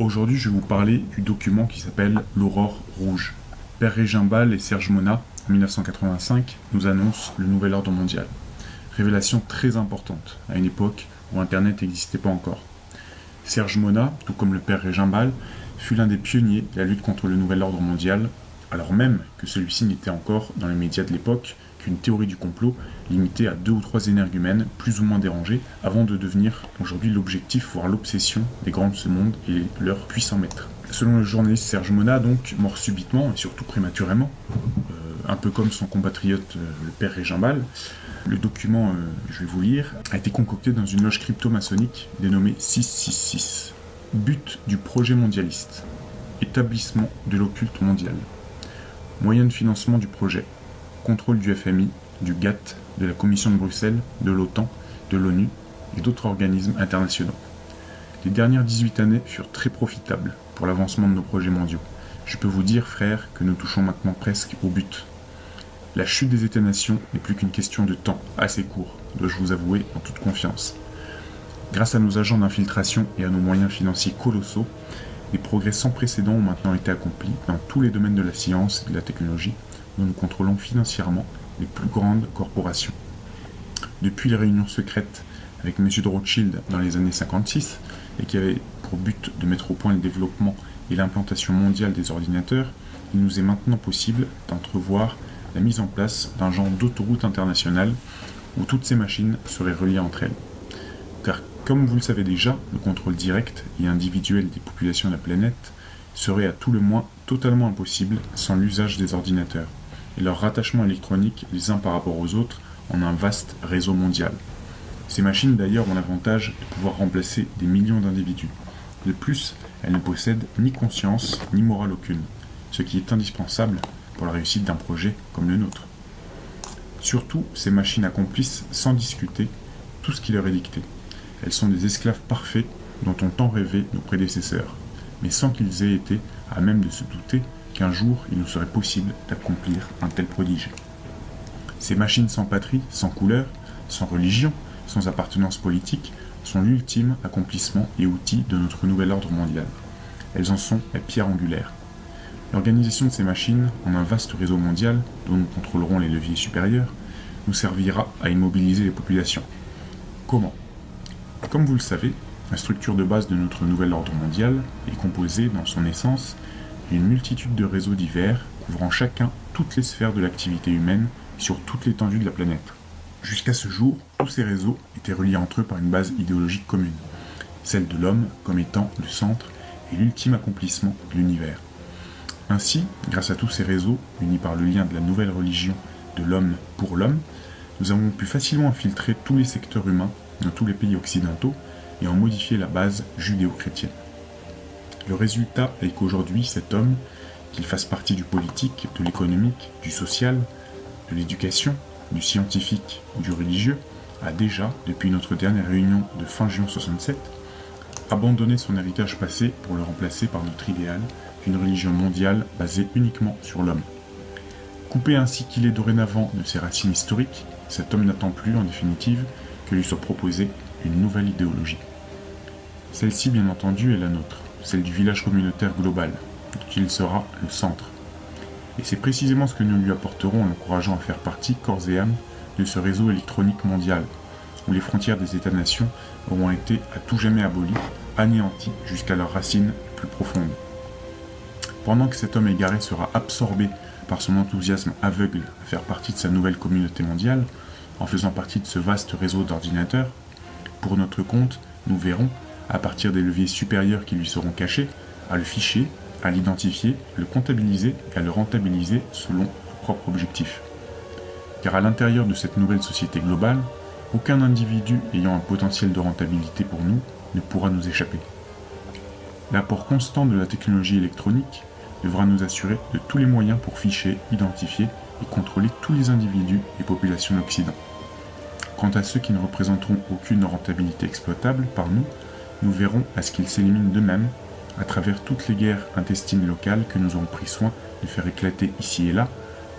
Aujourd'hui, je vais vous parler du document qui s'appelle l'Aurore rouge. Père Régimbal et Serge Monat, en 1985, nous annoncent le nouvel ordre mondial. Révélation très importante, à une époque où Internet n'existait pas encore. Serge Monat, tout comme le père Régimbal, fut l'un des pionniers de la lutte contre le nouvel ordre mondial, alors même que celui-ci n'était encore, dans les médias de l'époque, qu'une théorie du complot limitée à 2 ou 3 énergumènes plus ou moins dérangés, avant de devenir aujourd'hui l'objectif, voire l'obsession des grands de ce monde et leurs puissants maîtres. Selon le journaliste Serge Monat, donc, mort subitement et surtout prématurément, un peu comme son compatriote le père Régimbal, le document, je vais vous lire, a été concocté dans une loge crypto-maçonnique dénommée 666. But du projet mondialiste. Établissement de l'occulte mondial. Moyen de financement du projet. Contrôle du FMI, du GATT, de la Commission de Bruxelles, de l'OTAN, de l'ONU et d'autres organismes internationaux. Les dernières 18 années furent très profitables pour l'avancement de nos projets mondiaux. Je peux vous dire, frères, que nous touchons maintenant presque au but. La chute des États-nations n'est plus qu'une question de temps assez court, dois-je vous avouer en toute confiance. Grâce à nos agents d'infiltration et à nos moyens financiers colossaux, des progrès sans précédent ont maintenant été accomplis dans tous les domaines de la science et de la technologie, dont nous contrôlons financièrement les plus grandes corporations. Depuis les réunions secrètes avec M. de Rothschild dans les années 56, et qui avaient pour but de mettre au point le développement et l'implantation mondiale des ordinateurs, il nous est maintenant possible d'entrevoir la mise en place d'un genre d'autoroute internationale où toutes ces machines seraient reliées entre elles. Car, comme vous le savez déjà, le contrôle direct et individuel des populations de la planète serait à tout le moins totalement impossible sans l'usage des ordinateurs et leur rattachement électronique les uns par rapport aux autres en un vaste réseau mondial. Ces machines d'ailleurs ont l'avantage de pouvoir remplacer des millions d'individus. De plus, elles ne possèdent ni conscience ni morale aucune, ce qui est indispensable pour la réussite d'un projet comme le nôtre. Surtout, ces machines accomplissent sans discuter tout ce qui leur est dicté. Elles sont des esclaves parfaits dont ont tant rêvé nos prédécesseurs, mais sans qu'ils aient été à même de se douter qu'un jour il nous serait possible d'accomplir un tel prodige. Ces machines sans patrie, sans couleur, sans religion, sans appartenance politique, sont l'ultime accomplissement et outil de notre nouvel ordre mondial. Elles en sont la pierre angulaire. L'organisation de ces machines en un vaste réseau mondial, dont nous contrôlerons les leviers supérieurs, nous servira à immobiliser les populations. Comment ? Comme vous le savez, la structure de base de notre nouvel ordre mondial est composée, dans son essence, d'une multitude de réseaux divers, couvrant chacun toutes les sphères de l'activité humaine sur toute l'étendue de la planète. Jusqu'à ce jour, tous ces réseaux étaient reliés entre eux par une base idéologique commune, celle de l'homme comme étant le centre et l'ultime accomplissement de l'univers. Ainsi, grâce à tous ces réseaux, unis par le lien de la nouvelle religion de l'homme pour l'homme, nous avons pu facilement infiltrer tous les secteurs humains dans tous les pays occidentaux et en modifier la base judéo-chrétienne. Le résultat est qu'aujourd'hui, cet homme, qu'il fasse partie du politique, de l'économique, du social, de l'éducation, du scientifique ou du religieux, a déjà, depuis notre dernière réunion de fin juin 67, abandonné son héritage passé pour le remplacer par notre idéal d'une religion mondiale basée uniquement sur l'homme. Coupé ainsi qu'il est dorénavant de ses racines historiques, cet homme n'attend plus, en définitive, que lui soit proposée une nouvelle idéologie. Celle-ci, bien entendu, est la nôtre, celle du village communautaire global, dont il sera le centre. Et c'est précisément ce que nous lui apporterons en l'encourageant à faire partie, corps et âme, de ce réseau électronique mondial, où les frontières des États-nations auront été à tout jamais abolies, anéanties jusqu'à leurs racines plus profondes. Pendant que cet homme égaré sera absorbé par son enthousiasme aveugle à faire partie de sa nouvelle communauté mondiale, en faisant partie de ce vaste réseau d'ordinateurs, pour notre compte, nous verrons, à partir des leviers supérieurs qui lui seront cachés, à le ficher, à l'identifier, à le comptabiliser et à le rentabiliser selon nos propres objectifs. Car à l'intérieur de cette nouvelle société globale, aucun individu ayant un potentiel de rentabilité pour nous ne pourra nous échapper. L'apport constant de la technologie électronique devra nous assurer de tous les moyens pour ficher, identifier et contrôler tous les individus et populations de l'Occident. Quant à ceux qui ne représenteront aucune rentabilité exploitable par nous, nous verrons à ce qu'ils s'éliminent d'eux-mêmes à travers toutes les guerres intestines locales que nous aurons pris soin de faire éclater ici et là,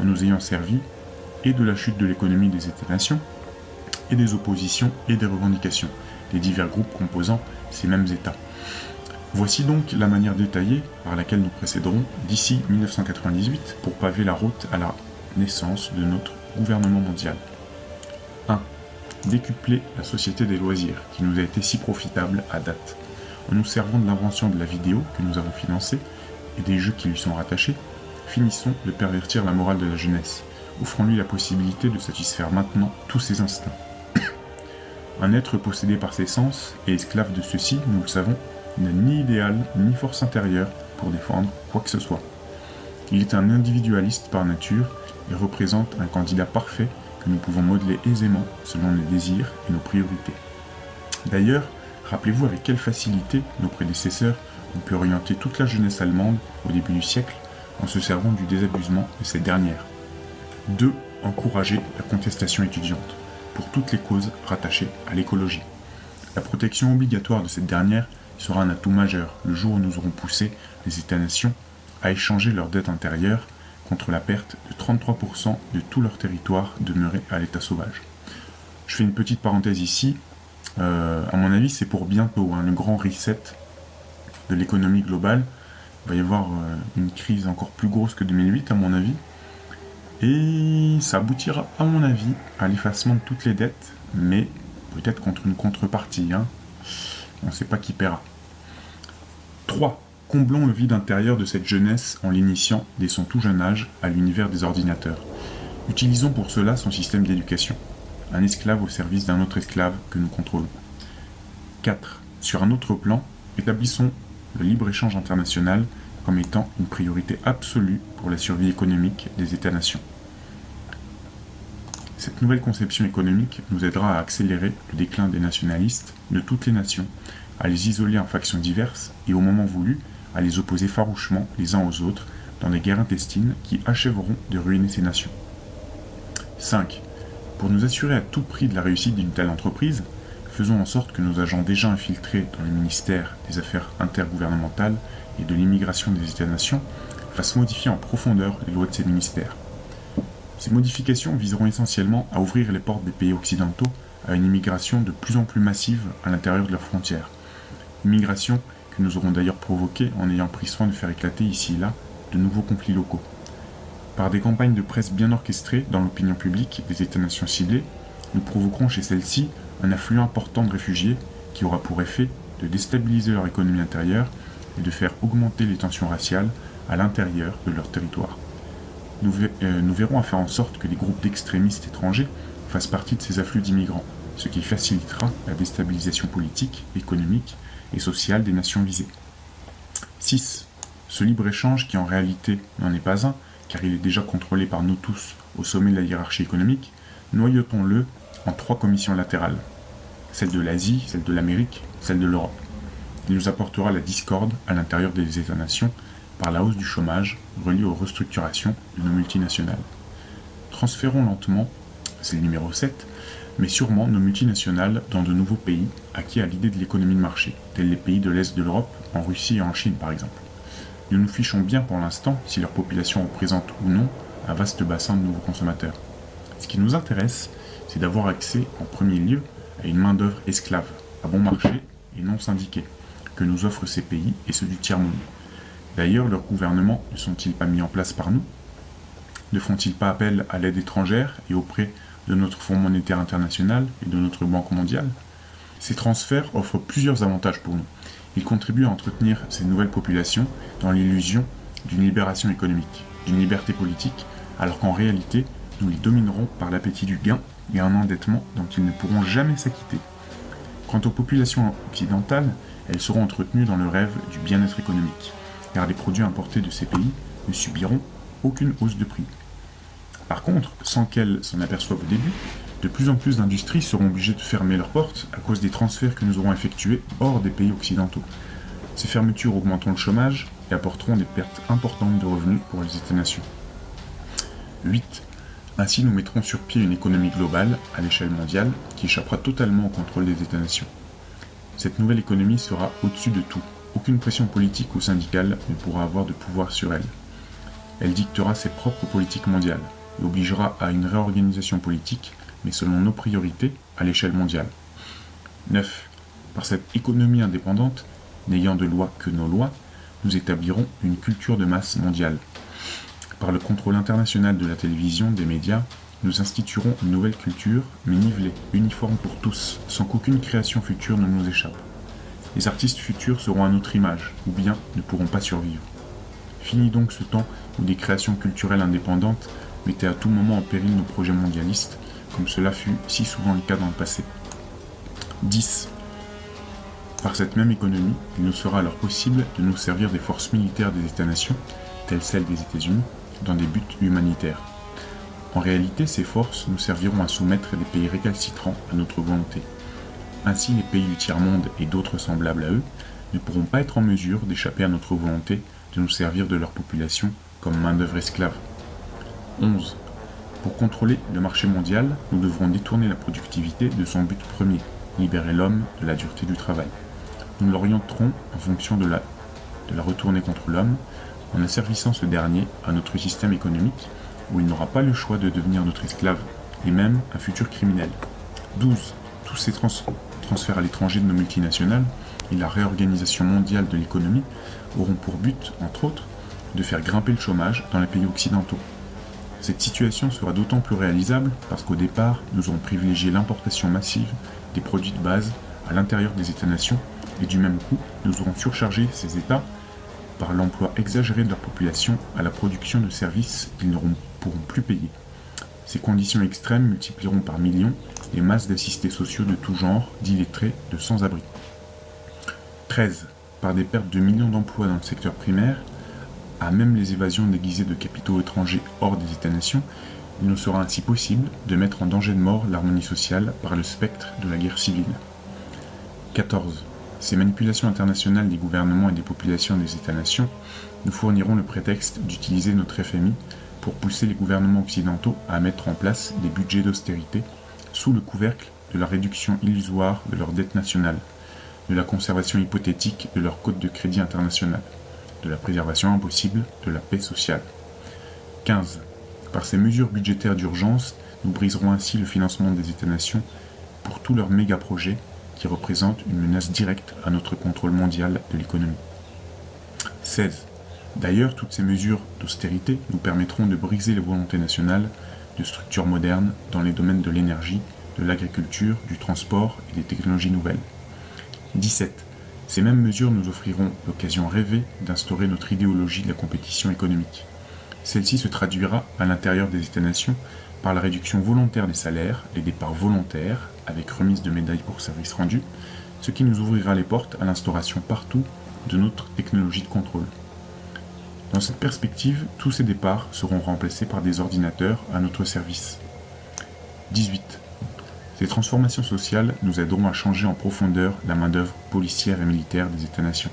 en nous ayant servi et de la chute de l'économie des États-nations, et des oppositions et des revendications des divers groupes composant ces mêmes États. Voici donc la manière détaillée par laquelle nous procéderons d'ici 1998 pour paver la route à la naissance de notre gouvernement mondial. 1. Décupler la société des loisirs, qui nous a été si profitable à date. En nous servant de l'invention de la vidéo que nous avons financée et des jeux qui lui sont rattachés, finissons de pervertir la morale de la jeunesse, offrant-lui la possibilité de satisfaire maintenant tous ses instincts. Un être possédé par ses sens et esclave de ceux-ci, nous le savons, n'a ni idéal ni force intérieure pour défendre quoi que ce soit. Il est un individualiste par nature et représente un candidat parfait que nous pouvons modeler aisément selon nos désirs et nos priorités. D'ailleurs, rappelez-vous avec quelle facilité nos prédécesseurs ont pu orienter toute la jeunesse allemande au début du siècle en se servant du désabusement de cette dernière. 2. Encourager la contestation étudiante pour toutes les causes rattachées à l'écologie. La protection obligatoire de cette dernière sera un atout majeur le jour où nous aurons poussé les États-nations à échanger leur dette intérieure contre la perte de 33% de tout leur territoire demeuré à l'état sauvage. Je fais une petite parenthèse ici. À mon avis, c'est pour bientôt, le grand reset de l'économie globale. Il va y avoir une crise encore plus grosse que 2008, à mon avis. Et ça aboutira, à mon avis, à l'effacement de toutes les dettes, mais peut-être contre une contrepartie. On ne sait pas qui paiera. 3. Comblons le vide intérieur de cette jeunesse en l'initiant, dès son tout jeune âge, à l'univers des ordinateurs. Utilisons pour cela son système d'éducation. Un esclave au service d'un autre esclave que nous contrôlons. 4. Sur un autre plan, établissons le libre-échange international comme étant une priorité absolue pour la survie économique des États-nations. Cette nouvelle conception économique nous aidera à accélérer le déclin des nationalistes de toutes les nations, à les isoler en factions diverses et au moment voulu, à les opposer farouchement les uns aux autres dans des guerres intestines qui achèveront de ruiner ces nations. 5. Pour nous assurer à tout prix de la réussite d'une telle entreprise, faisons en sorte que nos agents déjà infiltrés dans le ministère des Affaires intergouvernementales et de l'immigration des États-nations fassent modifier en profondeur les lois de ces ministères. Ces modifications viseront essentiellement à ouvrir les portes des pays occidentaux à une immigration de plus en plus massive à l'intérieur de leurs frontières. Immigration que nous aurons d'ailleurs provoquée en ayant pris soin de faire éclater ici et là de nouveaux conflits locaux. Par des campagnes de presse bien orchestrées dans l'opinion publique des États-nations ciblées, nous provoquerons chez celles-ci un afflux important de réfugiés qui aura pour effet de déstabiliser leur économie intérieure et de faire augmenter les tensions raciales à l'intérieur de leur territoire. Nous verrons à faire en sorte que les groupes d'extrémistes étrangers fassent partie de ces afflux d'immigrants, ce qui facilitera la déstabilisation politique, économique et sociale des nations visées. 6. Ce libre-échange, qui en réalité n'en est pas un, car il est déjà contrôlé par nous tous au sommet de la hiérarchie économique, noyautons-le en 3 commissions latérales, celle de l'Asie, celle de l'Amérique, celle de l'Europe. Il nous apportera la discorde à l'intérieur des États-nations par la hausse du chômage reliée aux restructurations de nos multinationales. Transférons lentement, c'est le numéro 7, mais sûrement nos multinationales dans de nouveaux pays acquis à l'idée de l'économie de marché, tels les pays de l'Est de l'Europe, en Russie et en Chine par exemple. Nous nous fichons bien pour l'instant si leur population représente ou non un vaste bassin de nouveaux consommateurs. Ce qui nous intéresse, c'est d'avoir accès en premier lieu à une main-d'œuvre esclave, à bon marché et non syndiquée, que nous offrent ces pays et ceux du tiers-monde. D'ailleurs, leurs gouvernements ne sont-ils pas mis en place par nous? Ne font-ils pas appel à l'aide étrangère et auprès de notre Fonds monétaire international et de notre Banque mondiale? Ces transferts offrent plusieurs avantages pour nous. Ils contribuent à entretenir ces nouvelles populations dans l'illusion d'une libération économique, d'une liberté politique, alors qu'en réalité, nous les dominerons par l'appétit du gain et un endettement dont ils ne pourront jamais s'acquitter. Quant aux populations occidentales, elles seront entretenues dans le rêve du bien-être économique, car les produits importés de ces pays ne subiront aucune hausse de prix. Par contre, sans qu'elles s'en aperçoivent au début, de plus en plus d'industries seront obligées de fermer leurs portes à cause des transferts que nous aurons effectués hors des pays occidentaux. Ces fermetures augmenteront le chômage et apporteront des pertes importantes de revenus pour les États-nations. 8. Ainsi, nous mettrons sur pied une économie globale, à l'échelle mondiale, qui échappera totalement au contrôle des États-nations. Cette nouvelle économie sera au-dessus de tout. Aucune pression politique ou syndicale ne pourra avoir de pouvoir sur elle. Elle dictera ses propres politiques mondiales et obligera à une réorganisation politique, mais selon nos priorités, à l'échelle mondiale. 9. Par cette économie indépendante, n'ayant de loi que nos lois, nous établirons une culture de masse mondiale. Par le contrôle international de la télévision, des médias, nous instituerons une nouvelle culture, mais nivelée, uniforme pour tous, sans qu'aucune création future ne nous échappe. Les artistes futurs seront à notre image, ou bien ne pourront pas survivre. Fini donc ce temps où des créations culturelles indépendantes mettaient à tout moment en péril nos projets mondialistes, comme cela fut si souvent le cas dans le passé. 10. Par cette même économie, il nous sera alors possible de nous servir des forces militaires des États-nations, telles celles des États-Unis, dans des buts humanitaires. En réalité, ces forces nous serviront à soumettre des pays récalcitrants à notre volonté. Ainsi, les pays du tiers-monde et d'autres semblables à eux ne pourront pas être en mesure d'échapper à notre volonté de nous servir de leur population comme main-d'œuvre esclave. 11. Pour contrôler le marché mondial, nous devrons détourner la productivité de son but premier, libérer l'homme de la dureté du travail. Nous l'orienterons en fonction de la retourner contre l'homme, en asservissant ce dernier à notre système économique, où il n'aura pas le choix de devenir notre esclave, et même un futur criminel. 12. Tous ces transferts à l'étranger de nos multinationales et la réorganisation mondiale de l'économie auront pour but, entre autres, de faire grimper le chômage dans les pays occidentaux. Cette situation sera d'autant plus réalisable parce qu'au départ, nous aurons privilégié l'importation massive des produits de base à l'intérieur des États-nations, et du même coup, nous aurons surchargé ces États par l'emploi exagéré de leur population à la production de services qu'ils ne pourront plus payer. Ces conditions extrêmes multiplieront par millions les masses d'assistés sociaux de tout genre, d'illettrés, de sans-abri. 13. Par des pertes de millions d'emplois dans le secteur primaire, à même les évasions déguisées de capitaux étrangers hors des États-nations, il nous sera ainsi possible de mettre en danger de mort l'harmonie sociale par le spectre de la guerre civile. 14. Ces manipulations internationales des gouvernements et des populations des États-nations nous fourniront le prétexte d'utiliser notre FMI pour pousser les gouvernements occidentaux à mettre en place des budgets d'austérité sous le couvercle de la réduction illusoire de leur dette nationale, de la conservation hypothétique de leur cote de crédit international, de la préservation impossible de la paix sociale. 15. Par ces mesures budgétaires d'urgence, nous briserons ainsi le financement des États-nations pour tous leurs méga-projets qui représentent une menace directe à notre contrôle mondial de l'économie. 16. D'ailleurs, toutes ces mesures d'austérité nous permettront de briser les volontés nationales de structures modernes dans les domaines de l'énergie, de l'agriculture, du transport et des technologies nouvelles. 17. Ces mêmes mesures nous offriront l'occasion rêvée d'instaurer notre idéologie de la compétition économique. Celle-ci se traduira à l'intérieur des États-nations par la réduction volontaire des salaires, les départs volontaires, avec remise de médailles pour services rendus, ce qui nous ouvrira les portes à l'instauration partout de notre technologie de contrôle. Dans cette perspective, tous ces départs seront remplacés par des ordinateurs à notre service. 18. Ces transformations sociales nous aideront à changer en profondeur la main-d'œuvre policière et militaire des États-nations.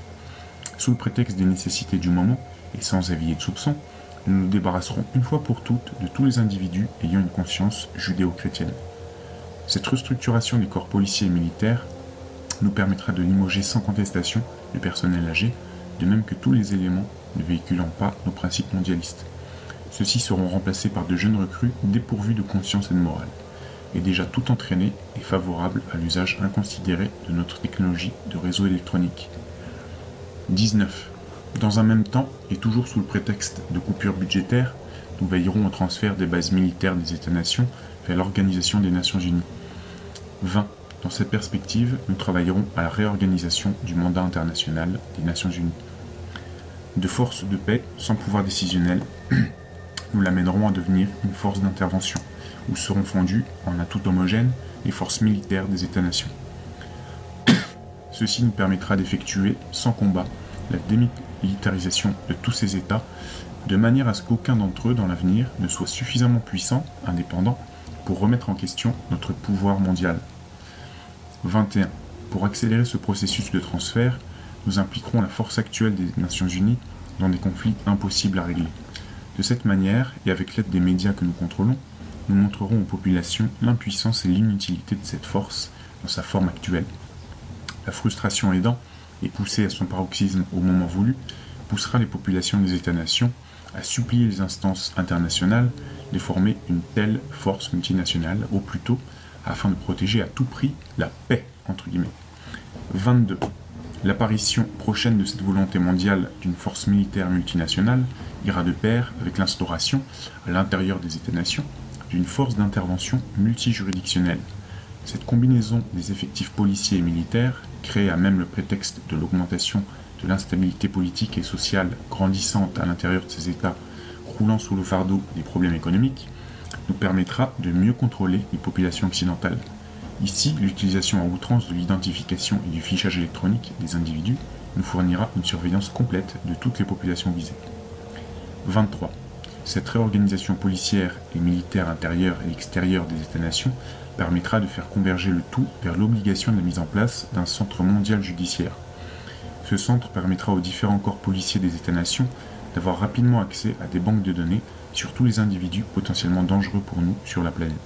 Sous le prétexte des nécessités du moment, et sans éveiller de soupçons, nous nous débarrasserons une fois pour toutes de tous les individus ayant une conscience judéo-chrétienne. Cette restructuration des corps policiers et militaires nous permettra de limoger sans contestation le personnel âgé, de même que tous les éléments ne véhiculant pas nos principes mondialistes. Ceux-ci seront remplacés par de jeunes recrues dépourvus de conscience et de morale, et déjà tout entraînés et favorables à l'usage inconsidéré de notre technologie de réseau électronique. 19. Dans un même temps, et toujours sous le prétexte de coupures budgétaires, nous veillerons au transfert des bases militaires des États-nations vers l'Organisation des Nations Unies. 20. Dans cette perspective, nous travaillerons à la réorganisation du mandat international des Nations Unies. De force de paix sans pouvoir décisionnel, nous l'amènerons à devenir une force d'intervention, où seront fondues, en un tout homogène, les forces militaires des États-nations. Ceci nous permettra d'effectuer, sans combat, la démilitarisation de tous ces États, de manière à ce qu'aucun d'entre eux, dans l'avenir, ne soit suffisamment puissant, indépendant, pour remettre en question notre pouvoir mondial. 21. Pour accélérer ce processus de transfert, nous impliquerons la force actuelle des Nations Unies dans des conflits impossibles à régler. De cette manière, et avec l'aide des médias que nous contrôlons, nous montrerons aux populations l'impuissance et l'inutilité de cette force dans sa forme actuelle. La frustration aidant, et poussée à son paroxysme au moment voulu, poussera les populations des États-nations à supplier les instances internationales de former une telle force multinationale au plus tôt, afin de protéger à tout prix la paix, entre guillemets. 22. L'apparition prochaine de cette volonté mondiale d'une force militaire multinationale ira de pair avec l'instauration, à l'intérieur des États-nations, d'une force d'intervention multijuridictionnelle. Cette combinaison des effectifs policiers et militaires, créée à même le prétexte de l'augmentation de l'instabilité politique et sociale grandissante à l'intérieur de ces États, roulant sous le fardeau des problèmes économiques, nous permettra de mieux contrôler les populations occidentales. Ici, l'utilisation à outrance de l'identification et du fichage électronique des individus nous fournira une surveillance complète de toutes les populations visées. 23. Cette réorganisation policière et militaire intérieure et extérieure des États-nations permettra de faire converger le tout vers l'obligation de la mise en place d'un centre mondial judiciaire. Ce centre permettra aux différents corps policiers des États-nations d'avoir rapidement accès à des banques de données sur tous les individus potentiellement dangereux pour nous sur la planète.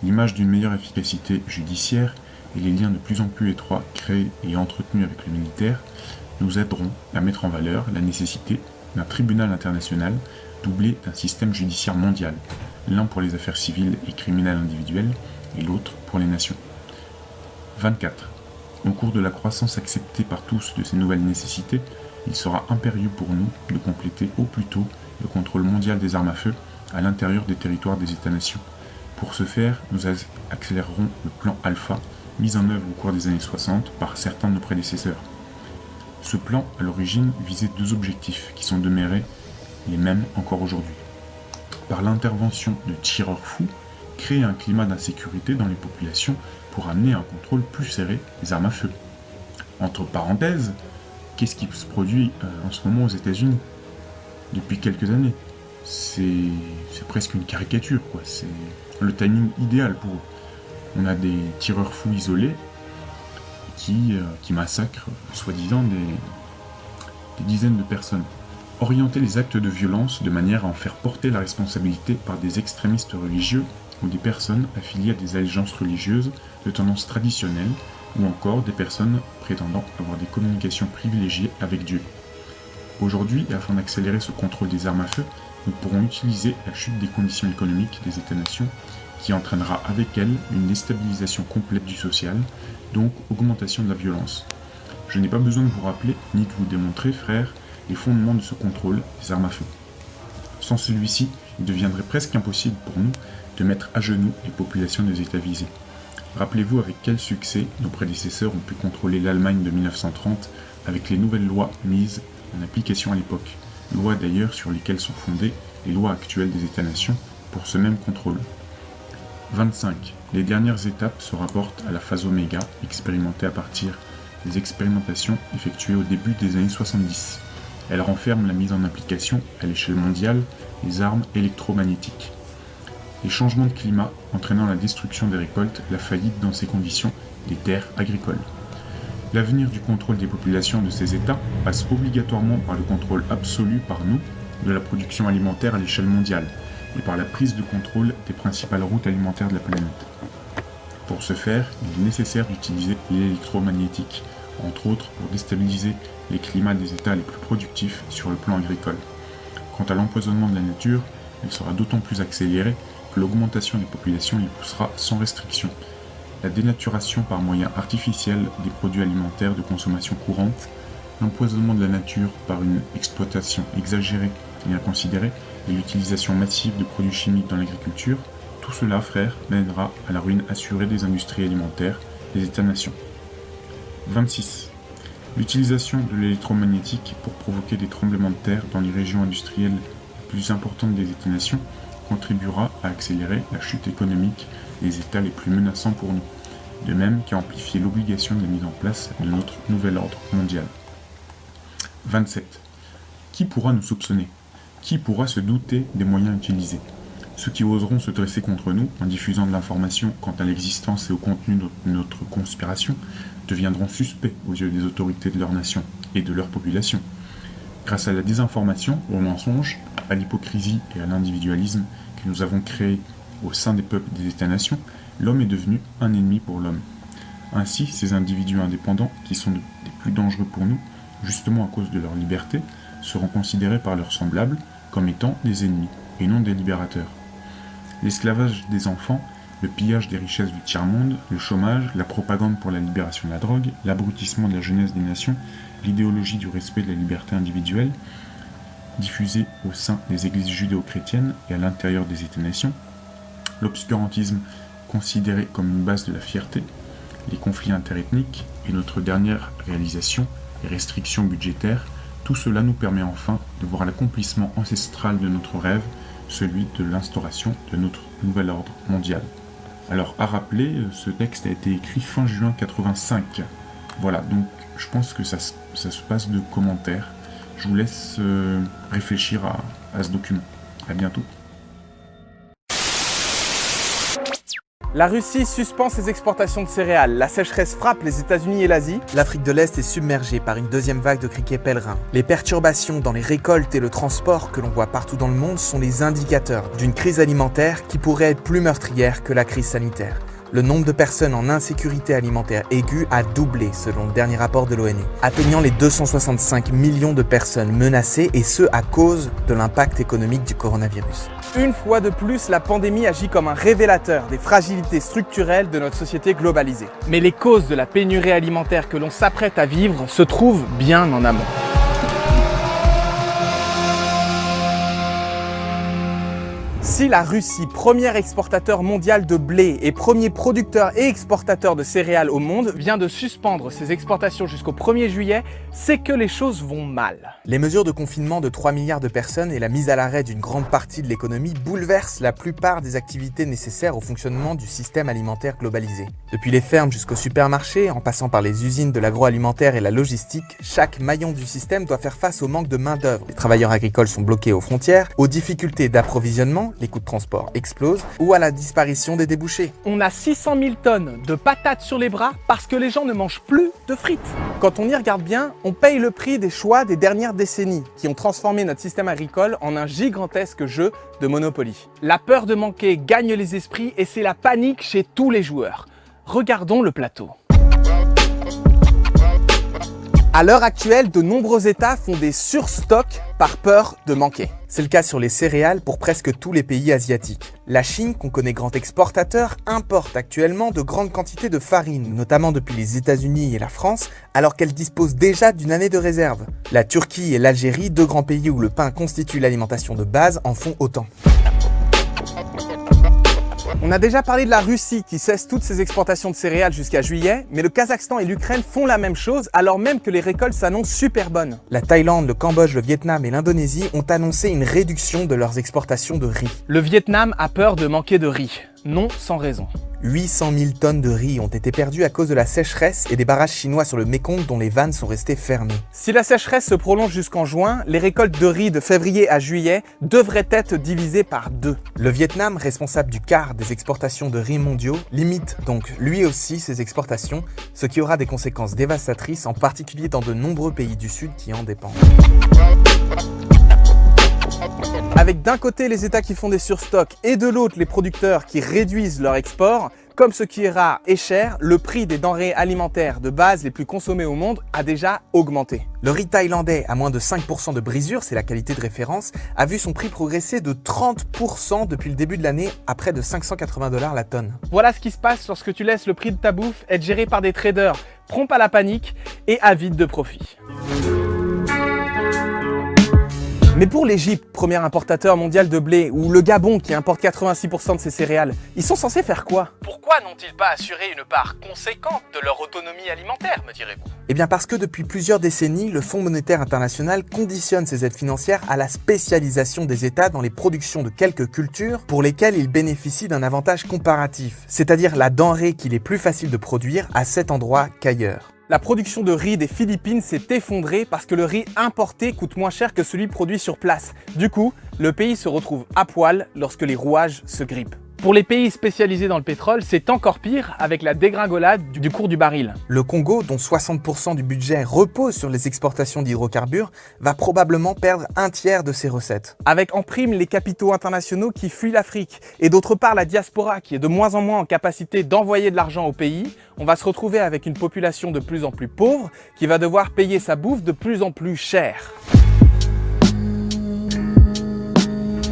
L'image d'une meilleure efficacité judiciaire et les liens de plus en plus étroits créés et entretenus avec le militaire nous aideront à mettre en valeur la nécessité d'un tribunal international doublé d'un système judiciaire mondial, l'un pour les affaires civiles et criminelles individuelles et l'autre pour les nations. 24. Au cours de la croissance acceptée par tous de ces nouvelles nécessités, il sera impérieux pour nous de compléter au plus tôt le contrôle mondial des armes à feu à l'intérieur des territoires des États-nations. Pour ce faire, nous accélérerons le plan Alpha, mis en œuvre au cours des années 60 par certains de nos prédécesseurs. Ce plan, à l'origine, visait deux objectifs qui sont demeurés les mêmes encore aujourd'hui. Par l'intervention de tireurs fous, créer un climat d'insécurité dans les populations pour amener un contrôle plus serré des armes à feu. Entre parenthèses, qu'est-ce qui se produit en ce moment aux États-Unis depuis quelques années? C'est presque une caricature, quoi. C'est le timing idéal pour eux. On a des tireurs fous isolés qui massacrent, soi-disant, des dizaines de personnes. Orienter les actes de violence de manière à en faire porter la responsabilité par des extrémistes religieux ou des personnes affiliées à des allégeances religieuses de tendance traditionnelle ou encore des personnes prétendant avoir des communications privilégiées avec Dieu. Aujourd'hui, afin d'accélérer ce contrôle des armes à feu, nous pourrons utiliser la chute des conditions économiques des États-nations qui entraînera avec elle une déstabilisation complète du social, donc augmentation de la violence. Je n'ai pas besoin de vous rappeler, ni de vous démontrer, frères, les fondements de ce contrôle des armes à feu. Sans celui-ci, il deviendrait presque impossible pour nous de mettre à genoux les populations des États visés. Rappelez-vous avec quel succès nos prédécesseurs ont pu contrôler l'Allemagne de 1930 avec les nouvelles lois mises en application à l'époque, lois d'ailleurs sur lesquelles sont fondées les lois actuelles des États-nations pour ce même contrôle. 25. Les dernières étapes se rapportent à la phase oméga, expérimentée à partir des expérimentations effectuées au début des années 70. Elle renferme la mise en application, à l'échelle mondiale, des armes électromagnétiques. Les changements de climat entraînant la destruction des récoltes, la faillite dans ces conditions des terres agricoles. L'avenir du contrôle des populations de ces États passe obligatoirement par le contrôle absolu par nous de la production alimentaire à l'échelle mondiale et par la prise de contrôle des principales routes alimentaires de la planète. Pour ce faire, il est nécessaire d'utiliser l'électromagnétique, entre autres pour déstabiliser les climats des États les plus productifs sur le plan agricole. Quant à l'empoisonnement de la nature, il sera d'autant plus accéléré que l'augmentation des populations y poussera sans restriction. La dénaturation par moyens artificiels des produits alimentaires de consommation courante, l'empoisonnement de la nature par une exploitation exagérée et inconsidérée, et l'utilisation massive de produits chimiques dans l'agriculture, tout cela, frères, mènera à la ruine assurée des industries alimentaires des États-nations. 26. L'utilisation de l'électromagnétique pour provoquer des tremblements de terre dans les régions industrielles les plus importantes des États-nations contribuera à accélérer la chute économique des États les plus menaçants pour nous, de même qu'à amplifier l'obligation de la mise en place de notre nouvel ordre mondial. 27. Qui pourra nous soupçonner? Qui pourra se douter des moyens utilisés? Ceux qui oseront se dresser contre nous en diffusant de l'information quant à l'existence et au contenu de notre conspiration deviendront suspects aux yeux des autorités de leur nation et de leur population. Grâce à la désinformation, au mensonge, à l'hypocrisie et à l'individualisme que nous avons créés au sein des peuples des États-nations, l'homme est devenu un ennemi pour l'homme. Ainsi, ces individus indépendants, qui sont des plus dangereux pour nous, justement à cause de leur liberté, seront considérés par leurs semblables comme étant des ennemis et non des libérateurs. L'esclavage des enfants le pillage des richesses du tiers-monde, le chômage, la propagande pour la libération de la drogue, l'abrutissement de la jeunesse des nations, l'idéologie du respect de la liberté individuelle, diffusée au sein des églises judéo-chrétiennes et à l'intérieur des États-nations, l'obscurantisme considéré comme une base de la fierté, les conflits interethniques et notre dernière réalisation, les restrictions budgétaires, tout cela nous permet enfin de voir l'accomplissement ancestral de notre rêve, celui de l'instauration de notre nouvel ordre mondial. Alors à rappeler, ce texte a été écrit fin juin 85. Voilà, donc je pense que ça se passe de commentaires. Je vous laisse réfléchir à ce document. À bientôt. La Russie suspend ses exportations de céréales, la sécheresse frappe les États-Unis et l'Asie. L'Afrique de l'Est est submergée par une deuxième vague de criquets pèlerins. Les perturbations dans les récoltes et le transport que l'on voit partout dans le monde sont les indicateurs d'une crise alimentaire qui pourrait être plus meurtrière que la crise sanitaire. Le nombre de personnes en insécurité alimentaire aiguë a doublé selon le dernier rapport de l'ONU, atteignant les 265 millions de personnes menacées et ce à cause de l'impact économique du coronavirus. Une fois de plus, la pandémie agit comme un révélateur des fragilités structurelles de notre société globalisée. Mais les causes de la pénurie alimentaire que l'on s'apprête à vivre se trouvent bien en amont. Si la Russie, premier exportateur mondial de blé et premier producteur et exportateur de céréales au monde, vient de suspendre ses exportations jusqu'au 1er juillet, c'est que les choses vont mal. Les mesures de confinement de 3 milliards de personnes et la mise à l'arrêt d'une grande partie de l'économie bouleversent la plupart des activités nécessaires au fonctionnement du système alimentaire globalisé. Depuis les fermes jusqu'aux supermarchés, en passant par les usines de l'agroalimentaire et la logistique, chaque maillon du système doit faire face au manque de main-d'œuvre. Les travailleurs agricoles sont bloqués aux frontières, aux difficultés d'approvisionnement, les coûts de transport explosent, ou à la disparition des débouchés. On a 600 000 tonnes de patates sur les bras parce que les gens ne mangent plus de frites. Quand on y regarde bien, on paye le prix des choix des dernières décennies qui ont transformé notre système agricole en un gigantesque jeu de Monopoly. La peur de manquer gagne les esprits et c'est la panique chez tous les joueurs. Regardons le plateau. À l'heure actuelle, de nombreux États font des surstocks par peur de manquer. C'est le cas sur les céréales pour presque tous les pays asiatiques. La Chine, qu'on connaît grand exportateur, importe actuellement de grandes quantités de farine, notamment depuis les États-Unis et la France, alors qu'elle dispose déjà d'une année de réserve. La Turquie et l'Algérie, deux grands pays où le pain constitue l'alimentation de base, en font autant. On a déjà parlé de la Russie qui cesse toutes ses exportations de céréales jusqu'à juillet, mais le Kazakhstan et l'Ukraine font la même chose alors même que les récoltes s'annoncent super bonnes. La Thaïlande, le Cambodge, le Vietnam et l'Indonésie ont annoncé une réduction de leurs exportations de riz. Le Vietnam a peur de manquer de riz, non sans raison. 800 000 tonnes de riz ont été perdues à cause de la sécheresse et des barrages chinois sur le Mékong dont les vannes sont restées fermées. Si la sécheresse se prolonge jusqu'en juin, les récoltes de riz de février à juillet devraient être divisées par 2. Le Vietnam, responsable du quart des exportations de riz mondiaux, limite donc lui aussi ses exportations, ce qui aura des conséquences dévastatrices, en particulier dans de nombreux pays du Sud qui en dépendent. Avec d'un côté les États qui font des surstocks et de l'autre les producteurs qui réduisent leur export, comme ce qui est rare et cher, le prix des denrées alimentaires de base les plus consommées au monde a déjà augmenté. Le riz thaïlandais, à moins de 5% de brisure, c'est la qualité de référence, a vu son prix progresser de 30% depuis le début de l'année à près de 580 $ la tonne. Voilà ce qui se passe lorsque tu laisses le prix de ta bouffe être géré par des traders prompts à la panique et avides de profit. Mais pour l'Égypte, premier importateur mondial de blé, ou le Gabon qui importe 86% de ses céréales, ils sont censés faire quoi? Pourquoi n'ont-ils pas assuré une part conséquente de leur autonomie alimentaire, me direz-vous? Eh bien parce que depuis plusieurs décennies, le Fonds monétaire international conditionne ses aides financières à la spécialisation des États dans les productions de quelques cultures pour lesquelles ils bénéficient d'un avantage comparatif, c'est-à-dire la denrée qu'il est plus facile de produire à cet endroit qu'ailleurs. La production de riz des Philippines s'est effondrée parce que le riz importé coûte moins cher que celui produit sur place. Du coup, le pays se retrouve à poil lorsque les rouages se grippent. Pour les pays spécialisés dans le pétrole, c'est encore pire avec la dégringolade du cours du baril. Le Congo, dont 60% du budget repose sur les exportations d'hydrocarbures, va probablement perdre un tiers de ses recettes. Avec en prime les capitaux internationaux qui fuient l'Afrique et d'autre part la diaspora qui est de moins en moins en capacité d'envoyer de l'argent au pays, on va se retrouver avec une population de plus en plus pauvre qui va devoir payer sa bouffe de plus en plus cher.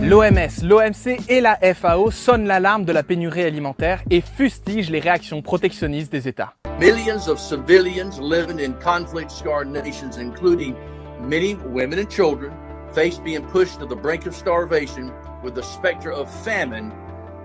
L'OMS, l'OMC et la FAO sonnent l'alarme de la pénurie alimentaire et fustigent les réactions protectionnistes des États. Millions of civilians living in conflict-scarred nations, including many women and children, face being pushed to the brink of starvation with the specter of famine,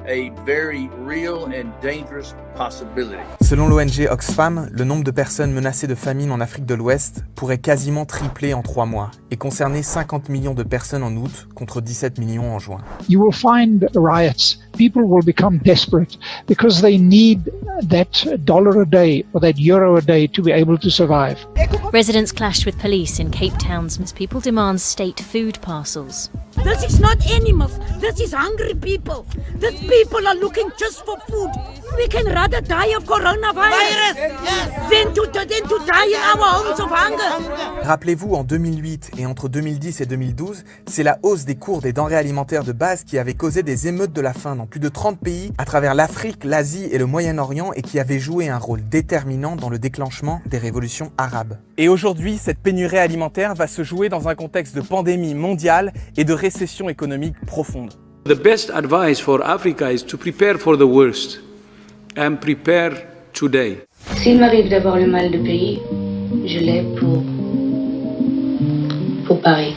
a very real and dangerous possibility. Selon l'ONG Oxfam, le nombre de personnes menacées de famine en Afrique de l'Ouest pourrait quasiment tripler en 3 mois et concerner 50 millions de personnes en août contre 17 millions en juin. You will find riots. People will become desperate because they need that dollar a day or that euro a day to be able to survive. Residents clashed with police in Cape Town's as people demand state food parcels. This is not animals. This is hungry people. These people are looking just for food. We can rather die of coronavirus than to die in our homes of hunger. Rappelez-vous, en 2008 et entre 2010 et 2012, c'est la hausse des cours des denrées alimentaires de base qui avait causé des émeutes de la faim dans plus de 30 pays à travers l'Afrique, l'Asie et le Moyen-Orient et qui avait joué un rôle déterminant dans le déclenchement des révolutions arabes. Et aujourd'hui, cette pénurie alimentaire va se jouer dans un contexte de pandémie mondiale et de récession économique profonde. The best advice for Africa is to prepare for the worst and prepare today. S'il m'arrive d'avoir le mal de pays, je l'ai pour Paris.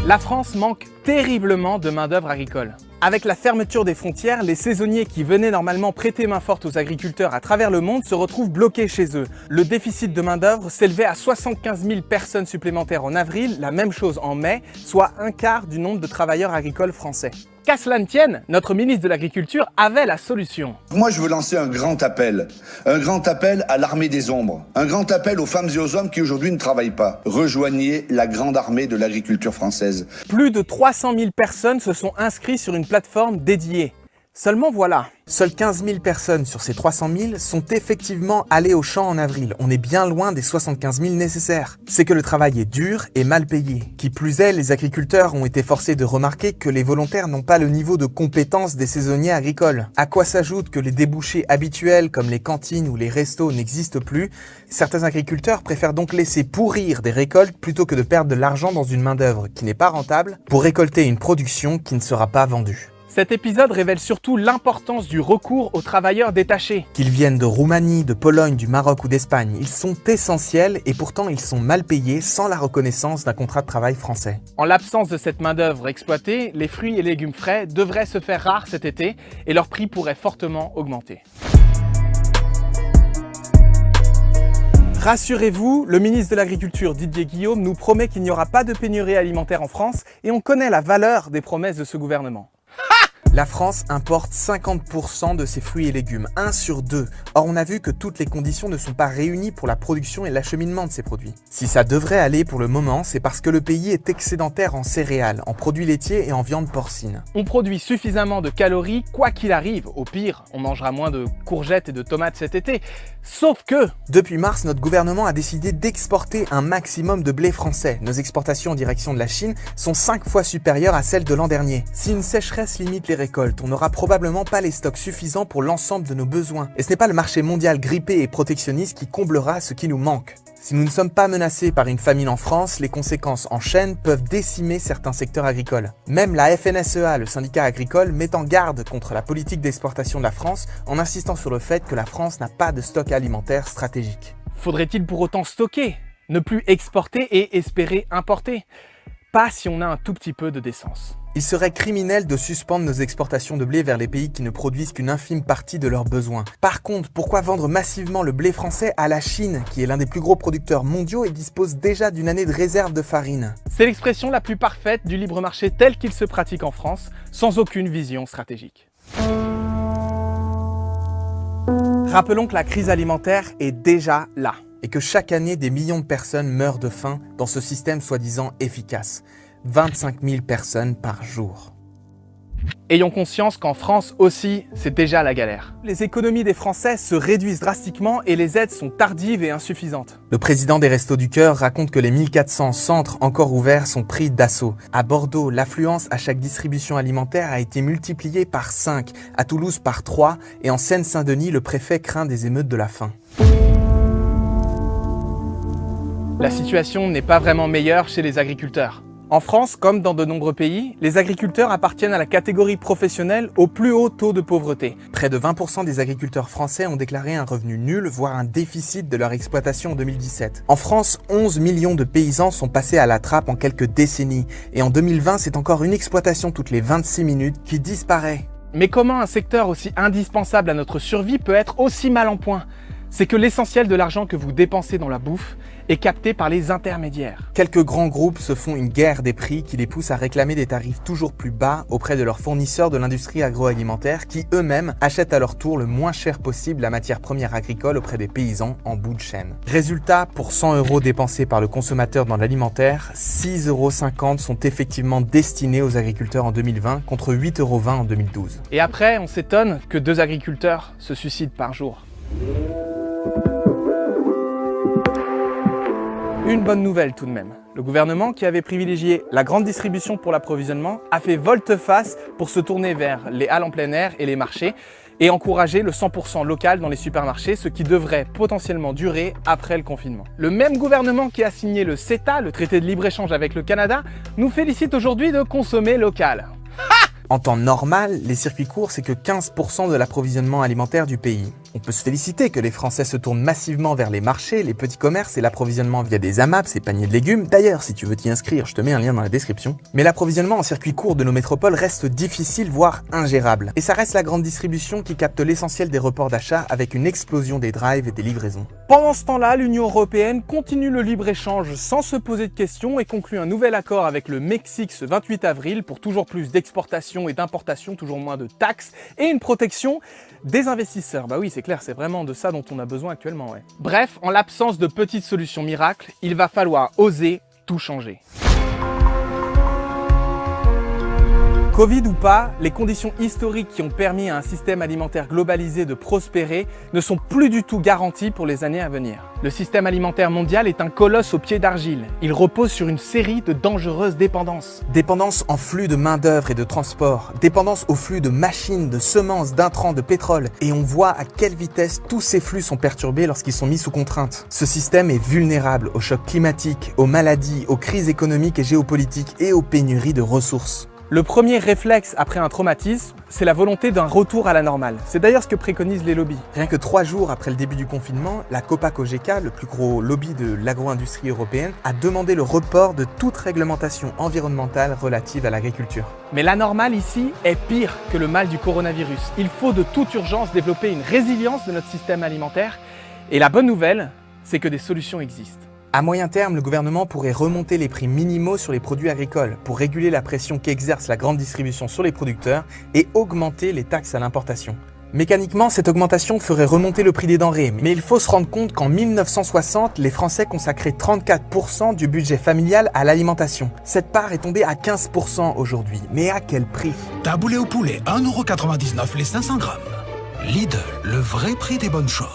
La France manque terriblement de main-d'œuvre agricole. Avec la fermeture des frontières, les saisonniers qui venaient normalement prêter main forte aux agriculteurs à travers le monde se retrouvent bloqués chez eux. Le déficit de main-d'œuvre s'élevait à 75 000 personnes supplémentaires en avril, la même chose en mai, soit un quart du nombre de travailleurs agricoles français. Qu'à cela ne tienne, notre ministre de l'Agriculture avait la solution. Moi, je veux lancer un grand appel à l'armée des ombres, un grand appel aux femmes et aux hommes qui aujourd'hui ne travaillent pas. Rejoignez la grande armée de l'agriculture française. Plus de 300 000 personnes se sont inscrites sur une plateforme dédiée. Seulement voilà. Seules 15 000 personnes sur ces 300 000 sont effectivement allées au champ en avril. On est bien loin des 75 000 nécessaires. C'est que le travail est dur et mal payé. Qui plus est, les agriculteurs ont été forcés de remarquer que les volontaires n'ont pas le niveau de compétence des saisonniers agricoles. À quoi s'ajoute que les débouchés habituels comme les cantines ou les restos n'existent plus. Certains agriculteurs préfèrent donc laisser pourrir des récoltes plutôt que de perdre de l'argent dans une main-d'œuvre qui n'est pas rentable pour récolter une production qui ne sera pas vendue. Cet épisode révèle surtout l'importance du recours aux travailleurs détachés. Qu'ils viennent de Roumanie, de Pologne, du Maroc ou d'Espagne, ils sont essentiels et pourtant ils sont mal payés sans la reconnaissance d'un contrat de travail français. En l'absence de cette main-d'œuvre exploitée, les fruits et légumes frais devraient se faire rares cet été et leur prix pourrait fortement augmenter. Rassurez-vous, le ministre de l'Agriculture Didier Guillaume nous promet qu'il n'y aura pas de pénurie alimentaire en France et on connaît la valeur des promesses de ce gouvernement. La France importe 50% de ses fruits et légumes, 1 sur 2. Or, on a vu que toutes les conditions ne sont pas réunies pour la production et l'acheminement de ces produits. Si ça devrait aller pour le moment, c'est parce que le pays est excédentaire en céréales, en produits laitiers et en viande porcine. On produit suffisamment de calories, quoi qu'il arrive. Au pire, on mangera moins de courgettes et de tomates cet été. Sauf que... Depuis mars, notre gouvernement a décidé d'exporter un maximum de blé français. Nos exportations en direction de la Chine sont 5 fois supérieures à celles de l'an dernier. Si une sécheresse limite les récoltes, on n'aura probablement pas les stocks suffisants pour l'ensemble de nos besoins. Et ce n'est pas le marché mondial grippé et protectionniste qui comblera ce qui nous manque. Si nous ne sommes pas menacés par une famine en France, les conséquences en chaîne peuvent décimer certains secteurs agricoles. Même la FNSEA, le syndicat agricole, met en garde contre la politique d'exportation de la France en insistant sur le fait que la France n'a pas de stock alimentaire stratégique. Faudrait-il pour autant stocker, ne plus exporter et espérer importer? Pas si on a un tout petit peu de décence. Il serait criminel de suspendre nos exportations de blé vers les pays qui ne produisent qu'une infime partie de leurs besoins. Par contre, pourquoi vendre massivement le blé français à la Chine, qui est l'un des plus gros producteurs mondiaux et dispose déjà d'une année de réserve de farine? C'est l'expression la plus parfaite du libre marché tel qu'il se pratique en France, sans aucune vision stratégique. Rappelons que la crise alimentaire est déjà là. Et que chaque année, des millions de personnes meurent de faim dans ce système soi-disant efficace. 25 000 personnes par jour. Ayons conscience qu'en France aussi, c'est déjà la galère. Les économies des Français se réduisent drastiquement et les aides sont tardives et insuffisantes. Le président des Restos du Cœur raconte que les 1400 centres encore ouverts sont pris d'assaut. À Bordeaux, l'affluence à chaque distribution alimentaire a été multipliée par 5, à Toulouse par 3 et en Seine-Saint-Denis, le préfet craint des émeutes de la faim. La situation n'est pas vraiment meilleure chez les agriculteurs. En France, comme dans de nombreux pays, les agriculteurs appartiennent à la catégorie professionnelle au plus haut taux de pauvreté. Près de 20% des agriculteurs français ont déclaré un revenu nul, voire un déficit de leur exploitation en 2017. En France, 11 millions de paysans sont passés à la trappe en quelques décennies. Et en 2020, c'est encore une exploitation toutes les 26 minutes qui disparaît. Mais comment un secteur aussi indispensable à notre survie peut être aussi mal en point ? C'est que l'essentiel de l'argent que vous dépensez dans la bouffe est capté par les intermédiaires. Quelques grands groupes se font une guerre des prix qui les pousse à réclamer des tarifs toujours plus bas auprès de leurs fournisseurs de l'industrie agroalimentaire qui eux-mêmes achètent à leur tour le moins cher possible la matière première agricole auprès des paysans en bout de chaîne. Résultat, pour 100 € dépensés par le consommateur dans l'alimentaire, 6,50 € sont effectivement destinés aux agriculteurs en 2020 contre 8,20 € en 2012. Et après, on s'étonne que 2 agriculteurs se suicident par jour. Une bonne nouvelle tout de même. Le gouvernement, qui avait privilégié la grande distribution pour l'approvisionnement, a fait volte-face pour se tourner vers les halles en plein air et les marchés et encourager le 100% local dans les supermarchés, ce qui devrait potentiellement durer après le confinement. Le même gouvernement qui a signé le CETA, le traité de libre-échange avec le Canada, nous félicite aujourd'hui de consommer local. En temps normal, les circuits courts, c'est que 15% de l'approvisionnement alimentaire du pays. On peut se féliciter que les Français se tournent massivement vers les marchés, les petits commerces et l'approvisionnement via des AMAP, ces paniers de légumes. D'ailleurs, si tu veux t'y inscrire, je te mets un lien dans la description. Mais l'approvisionnement en circuit court de nos métropoles reste difficile, voire ingérable. Et ça reste la grande distribution qui capte l'essentiel des reports d'achat avec une explosion des drives et des livraisons. Pendant ce temps-là, l'Union européenne continue le libre-échange sans se poser de questions et conclut un nouvel accord avec le Mexique ce 28 avril pour toujours plus d'exportation et d'importation, toujours moins de taxes et une protection des investisseurs. Bah oui, c'est clair, c'est vraiment de ça dont on a besoin actuellement, ouais. Bref, en l'absence de petites solutions miracles, il va falloir oser tout changer. Covid ou pas, les conditions historiques qui ont permis à un système alimentaire globalisé de prospérer ne sont plus du tout garanties pour les années à venir. Le système alimentaire mondial est un colosse au pied d'argile. Il repose sur une série de dangereuses dépendances. Dépendance en flux de main-d'œuvre et de transport, dépendance au flux de machines, de semences, d'intrants, de pétrole. Et on voit à quelle vitesse tous ces flux sont perturbés lorsqu'ils sont mis sous contrainte. Ce système est vulnérable aux chocs climatiques, aux maladies, aux crises économiques et géopolitiques et aux pénuries de ressources. Le premier réflexe après un traumatisme, c'est la volonté d'un retour à la normale. C'est d'ailleurs ce que préconisent les lobbies. Rien que 3 jours après le début du confinement, la Copa-Cogeca, le plus gros lobby de l'agro-industrie européenne, a demandé le report de toute réglementation environnementale relative à l'agriculture. Mais la normale ici est pire que le mal du coronavirus. Il faut de toute urgence développer une résilience de notre système alimentaire. Et la bonne nouvelle, c'est que des solutions existent. À moyen terme, le gouvernement pourrait remonter les prix minimaux sur les produits agricoles pour réguler la pression qu'exerce la grande distribution sur les producteurs et augmenter les taxes à l'importation. Mécaniquement, cette augmentation ferait remonter le prix des denrées, mais il faut se rendre compte qu'en 1960, les Français consacraient 34% du budget familial à l'alimentation. Cette part est tombée à 15% aujourd'hui, mais à quel prix ? Taboulé au poulet, 1,99 € les 500 grammes. Lidl, le vrai prix des bonnes choses.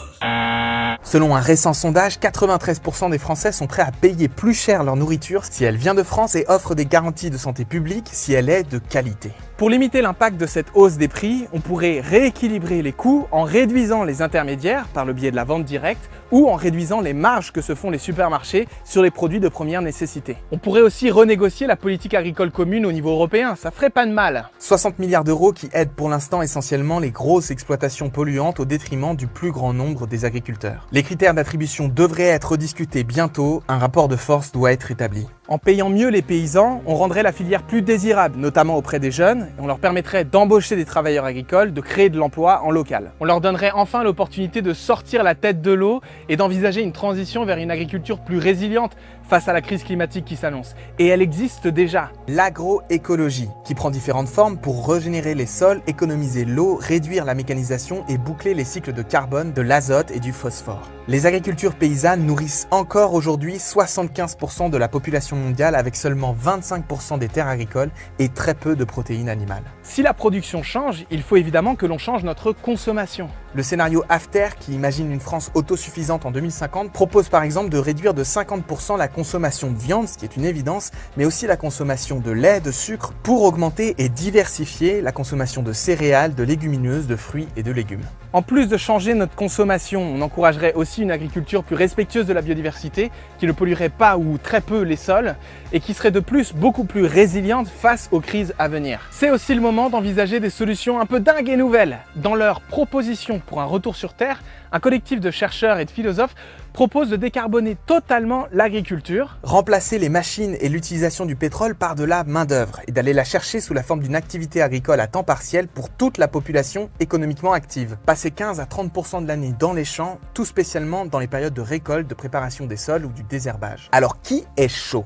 Selon un récent sondage, 93% des Français sont prêts à payer plus cher leur nourriture si elle vient de France et offre des garanties de santé publique si elle est de qualité. Pour limiter l'impact de cette hausse des prix, on pourrait rééquilibrer les coûts en réduisant les intermédiaires par le biais de la vente directe ou en réduisant les marges que se font les supermarchés sur les produits de première nécessité. On pourrait aussi renégocier la politique agricole commune au niveau européen, ça ferait pas de mal. 60 milliards d'euros qui aident pour l'instant essentiellement les grosses exploitations polluantes au détriment du plus grand nombre des agriculteurs. Les critères d'attribution devraient être rediscutés bientôt, un rapport de force doit être établi. En payant mieux les paysans, on rendrait la filière plus désirable, notamment auprès des jeunes, et on leur permettrait d'embaucher des travailleurs agricoles, de créer de l'emploi en local. On leur donnerait enfin l'opportunité de sortir la tête de l'eau et d'envisager une transition vers une agriculture plus résiliente face à la crise climatique qui s'annonce. Et elle existe déjà. L'agroécologie, qui prend différentes formes pour régénérer les sols, économiser l'eau, réduire la mécanisation et boucler les cycles de carbone, de l'azote et du phosphore. Les agricultures paysannes nourrissent encore aujourd'hui 75% de la population mondiale avec seulement 25% des terres agricoles et très peu de protéines animales. Si la production change, il faut évidemment que l'on change notre consommation. Le scénario After, qui imagine une France autosuffisante en 2050, propose par exemple de réduire de 50% la consommation de viande, ce qui est une évidence, mais aussi la consommation de lait, de sucre, pour augmenter et diversifier la consommation de céréales, de légumineuses, de fruits et de légumes. En plus de changer notre consommation, on encouragerait aussi une agriculture plus respectueuse de la biodiversité, qui ne polluerait pas ou très peu les sols, et qui serait de plus beaucoup plus résiliente face aux crises à venir. C'est aussi le moment d'envisager des solutions un peu dingues et nouvelles. Dans leur proposition pour un retour sur Terre, un collectif de chercheurs et de philosophes propose de décarboner totalement l'agriculture. Remplacer les machines et l'utilisation du pétrole par de la main-d'œuvre et d'aller la chercher sous la forme d'une activité agricole à temps partiel pour toute la population économiquement active. Passer 15 à 30% de l'année dans les champs, tout spécialement dans les périodes de récolte, de préparation des sols ou du désherbage. Alors qui est chaud ?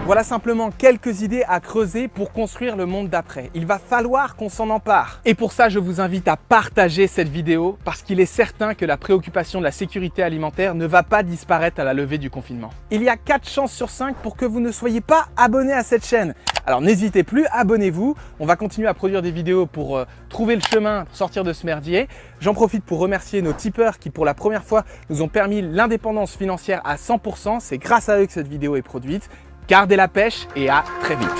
Voilà simplement quelques idées à creuser pour construire le monde d'après. Il va falloir qu'on s'en empare. Et pour ça, je vous invite à partager cette vidéo parce qu'il est certain que la préoccupation de la sécurité alimentaire ne va pas disparaître à la levée du confinement. Il y a 4 chances sur 5 pour que vous ne soyez pas abonné à cette chaîne. Alors n'hésitez plus, abonnez-vous. On va continuer à produire des vidéos pour trouver le chemin pour sortir de ce merdier. J'en profite pour remercier nos tipeurs qui pour la première fois nous ont permis l'indépendance financière à 100%. C'est grâce à eux que cette vidéo est produite. Gardez la pêche et à très vite.